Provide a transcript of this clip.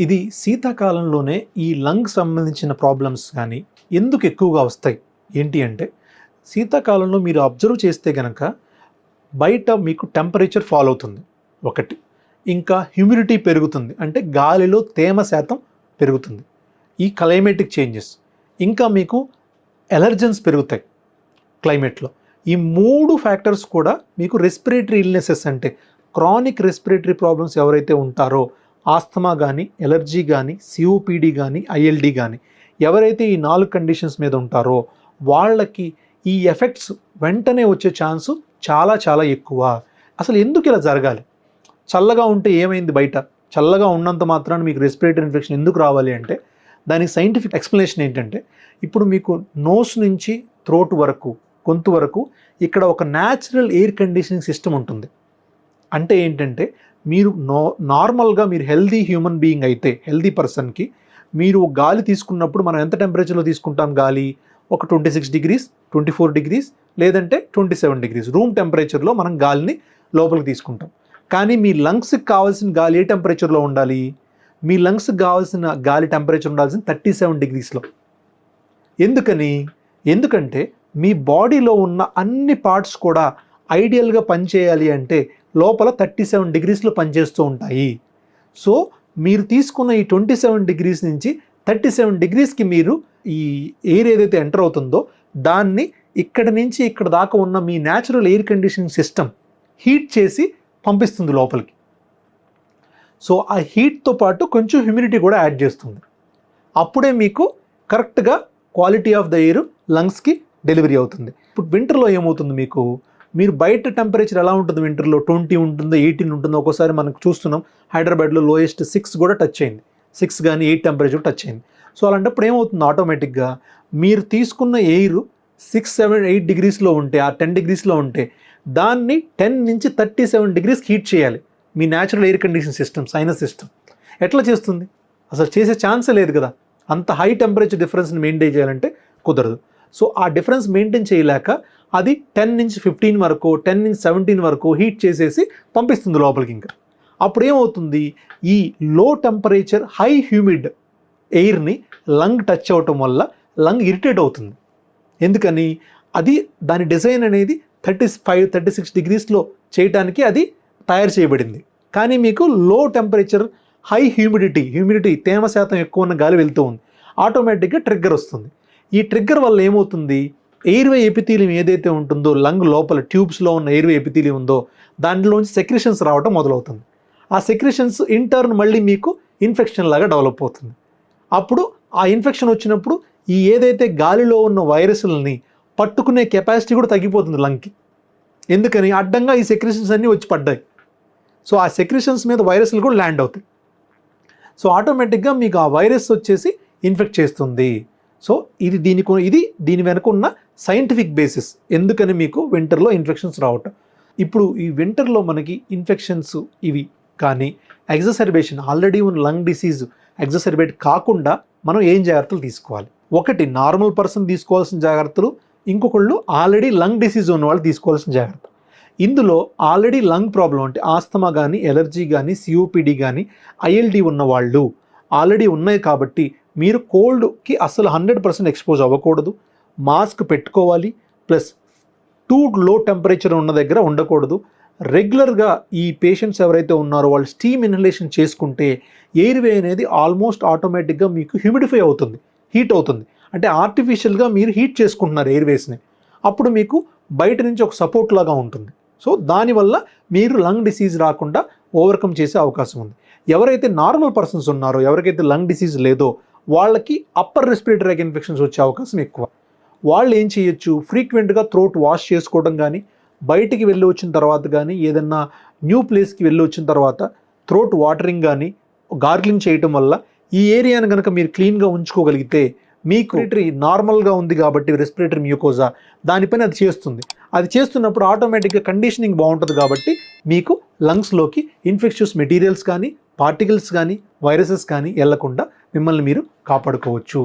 ఇది శీతాకాలంలోనే ఈ లంగ్ సంబంధించిన ప్రాబ్లమ్స్ కానీ ఎందుకు ఎక్కువగా వస్తాయి ఏంటి అంటే, శీతాకాలంలో మీరు అబ్జర్వ్ చేస్తే కనుక బయట మీకు టెంపరేచర్ ఫాల్ అవుతుంది ఒకటి, ఇంకా హ్యూమిడిటీ పెరుగుతుంది, అంటే గాలిలో తేమ శాతం పెరుగుతుంది. ఈ క్లైమేటిక్ చేంజెస్, ఇంకా మీకు ఎలర్జన్స్ పెరుగుతాయి క్లైమేట్లో. ఈ 3 ఫ్యాక్టర్స్ కూడా మీకు రెస్పిరేటరీ ఇల్నెసెస్, అంటే క్రానిక్ రెస్పిరేటరీ ప్రాబ్లమ్స్ ఎవరైతే ఉంటారో, ఆస్తమా కానీ, ఎలర్జీ కానీ, సిఓపిడి కానీ, ఐఎల్డి కానీ, ఎవరైతే ఈ 4 కండిషన్స్ మీద ఉంటారో వాళ్ళకి ఈ ఎఫెక్ట్స్ వెంటనే వచ్చే ఛాన్సు చాలా చాలా ఎక్కువ. అసలు ఎందుకు ఇలా జరగాలి? చల్లగా ఉంటే ఏమైంది? బయట చల్లగా ఉన్నంత మాత్రాన మీకు రెస్పిరేటరీ ఇన్ఫెక్షన్ ఎందుకు రావాలి అంటే, దానికి సైంటిఫిక్ ఎక్స్ప్లెనేషన్ ఏంటంటే, ఇప్పుడు మీకు నోస్ నుంచి థ్రోట్ వరకు, గొంతు వరకు ఇక్కడ ఒక న్యాచురల్ ఎయిర్ కండిషనింగ్ సిస్టమ్ ఉంటుంది. అంటే ఏంటంటే, మీరు నార్మల్గా మీరు హెల్దీ హ్యూమన్ బీయింగ్ అయితే, హెల్దీ పర్సన్కి మీరు గాలి తీసుకున్నప్పుడు మనం ఎంత టెంపరేచర్లో తీసుకుంటాం గాలి? ఒక 26 degrees, 24 degrees, లేదంటే 27 degrees రూమ్ టెంపరేచర్లో మనం గాలిని లోపలికి తీసుకుంటాం. కానీ మీ లంగ్స్కి కావాల్సిన గాలి ఏ టెంపరేచర్లో ఉండాలి? మీ లంగ్స్కి కావాల్సిన గాలి టెంపరేచర్ ఉండాల్సిన 37 degreesలో. ఎందుకంటే మీ బాడీలో ఉన్న అన్ని పార్ట్స్ కూడా ఐడియల్గా పనిచేయాలి అంటే లోపల 37 degreesలో పనిచేస్తూ ఉంటాయి. సో మీరు తీసుకున్న ఈ 27 degrees నుంచి 37 degreesకి మీరు ఈ ఎయిర్ ఏదైతే ఎంటర్ అవుతుందో దాన్ని ఇక్కడ నుంచి ఇక్కడ దాకా ఉన్న మీ natural air conditioning system heat చేసి పంపిస్తుంది లోపలికి. సో ఆ హీట్తో పాటు కొంచెం హ్యూమిడిటీ కూడా యాడ్ చేస్తుంది. అప్పుడే మీకు కరెక్ట్గా క్వాలిటీ ఆఫ్ ద ఎయిర్ లంగ్స్కి డెలివరీ అవుతుంది. ఇప్పుడు వింటర్లో ఏమవుతుంది, మీరు బయట టెంపరేచర్ ఎలా ఉంటుంది? వింటర్లో 20 ఉంటుందో, 18 ఉంటుందో. ఒక్కోసారి మనకు చూస్తున్నాం హైదరాబాద్లో లోయెస్ట్ 6 కూడా టచ్ అయింది, 6 కానీ 8 టెంపరేచర్ టచ్ అయింది. సో అలాంటప్పుడు ఏమవుతుంది, ఆటోమేటిక్గా మీరు తీసుకున్న ఎయిర్ 6, 7, 8 degreesలో ఉంటే, ఆ 10 degreesలో ఉంటే దాన్ని 10 నుంచి 37 degrees హీట్ చేయాలి మీ natural air condition system, sinus system. ఎట్లా చేస్తుంది? అసలు చేసే ఛాన్సే లేదు కదా. అంత హై టెంపరేచర్ డిఫరెన్స్ని మెయింటైన్ చేయాలంటే కుదరదు. సో ఆ డిఫరెన్స్ మెయింటైన్ చేయలేక అది 10 నుంచి 15 వరకు, 10 నుంచి 17 వరకు హీట్ చేసేసి పంపిస్తుంది లోపలికి. ఇంకా అప్పుడు ఏమవుతుంది, ఈ లో టెంపరేచర్ హై హ్యూమిడ్ ఎయిర్ని లంగ్ టచ్ అవ్వటం వల్ల లంగ్ ఇరిటేట్ అవుతుంది. ఎందుకని? అది దాని డిజైన్ అనేది 35, 36 degreesలో చేయడానికి అది తయారు చేయబడింది. కానీ మీకు లో టెంపరేచర్ హై హ్యూమిడిటీ తేమ శాతం ఎక్కువ ఉన్న గాలి వెళ్తూ ఉంది, ఆటోమేటిక్గా ట్రిగ్గర్ వస్తుంది. ఈ ట్రిగ్గర్ వల్ల ఏమవుతుంది, ఎయిర్వే ఎపిథీలియం ఏదైతే ఉంటుందో, లంగ్ లోపల ట్యూబ్స్లో ఉన్న ఎయిర్వే ఎపిథీలియం ఉందో దాంట్లోంచి సెక్రెషన్స్ రావడం మొదలవుతుంది. ఆ సెక్రెషన్స్ ఇంటర్న్ మళ్ళీ మీకు ఇన్ఫెక్షన్ లాగా డెవలప్ అవుతుంది. అప్పుడు ఆ ఇన్ఫెక్షన్ వచ్చినప్పుడు ఈ ఏదైతే గాలిలో ఉన్న వైరస్లని పట్టుకునే కెపాసిటీ కూడా తగ్గిపోతుంది లంగ్కి. ఎందుకని? అడ్డంగా ఈ సెక్రెషన్స్ అన్నీ వచ్చి పడ్డాయి. సో ఆ సెక్రెషన్స్ మీద వైరస్లు కూడా ల్యాండ్ అవుతాయి. సో ఆటోమేటిక్గా మీకు ఆ వైరస్ వచ్చేసి ఇన్ఫెక్ట్ చేస్తుంది. సో ఇది దీని వెనక ఉన్న సైంటిఫిక్ బేసిస్, ఎందుకని మీకు వింటర్లో ఇన్ఫెక్షన్స్ రావటం. ఇప్పుడు ఈ వింటర్లో మనకి ఇన్ఫెక్షన్స్ ఇవి కానీ ఎగ్జాసర్బేషన్, ఆల్రెడీ ఉన్న లంగ్ డిసీజ్ ఎగ్జాసర్బేట్ కాకుండా మనం ఏం జాగ్రత్తలు తీసుకోవాలి? ఒకటి, నార్మల్ పర్సన్ తీసుకోవాల్సిన జాగ్రత్తలు, ఇంకొకళ్ళు ఆల్రెడీ లంగ్ డిసీజ్ ఉన్న వాళ్ళు తీసుకోవాల్సిన జాగ్రత్త. ఇందులో ఆల్రెడీ లంగ్ ప్రాబ్లం అంటే ఆస్తమా కానీ, ఎలర్జీ కానీ, సిఓపిడి కానీ, ఐఎల్డి ఉన్న వాళ్ళు ఆల్రెడీ ఉన్నాయి కాబట్టి మీరు కోల్డ్కి అసలు 100% ఎక్స్పోజ్ అవ్వకూడదు. మాస్క్ పెట్టుకోవాలి. ప్లస్ టూ లో టెంపరేచర్ ఉన్న దగ్గర ఉండకూడదు. రెగ్యులర్గా ఈ పేషెంట్స్ ఎవరైతే ఉన్నారో వాళ్ళు స్టీమ్ ఇన్హలేషన్ చేసుకుంటే ఎయిర్వే అనేది ఆల్మోస్ట్ ఆటోమేటిక్గా మీకు హ్యూమిడిఫై అవుతుంది, హీట్ అవుతుంది. అంటే ఆర్టిఫిషియల్గా మీరు హీట్ చేసుకుంటున్నారు ఎయిర్వేస్ని. అప్పుడు మీకు బయట నుంచి ఒక సపోర్ట్ లాగా ఉంటుంది. సో దానివల్ల మీరు లంగ్ డిసీజ్ రాకుండా ఓవర్కమ్ చేసే అవకాశం ఉంది. ఎవరైతే నార్మల్ పర్సన్స్ ఉన్నారో, ఎవరికైతే లంగ్ డిసీజ్ లేదో వాళ్ళకి అప్పర్ రెస్పిరేటరీ ఇన్ఫెక్షన్స్ వచ్చే అవకాశం ఎక్కువ. వాళ్ళు ఏం చేయొచ్చు, ఫ్రీక్వెంట్గా థ్రోట్ వాష్ చేసుకోవడం కానీ, బయటికి వెళ్ళి వచ్చిన తర్వాత కానీ, ఏదన్నా న్యూ ప్లేస్కి వెళ్ళి వచ్చిన తర్వాత థ్రోట్ వాటరింగ్ కానీ, గార్గ్లింగ్ చేయటం వల్ల ఈ ఏరియాను కనుక మీరు క్లీన్గా ఉంచుకోగలిగితే మీకు నార్మల్గా ఉంది కాబట్టి రెస్పిరేటరీ మ్యూకోజా దానిపైన అది చేస్తుంది. అది చేస్తున్నప్పుడు ఆటోమేటిక్గా కండిషనింగ్ బాగుంటుంది కాబట్టి మీకు లంగ్స్లోకి ఇన్ఫెక్షన్స్ మెటీరియల్స్ కానీ, పార్టికల్స్ కానీ, వైరసెస్ కానీ వెళ్లకుండా మిమ్మల్ని మీరు కాపాడుకోవచ్చు.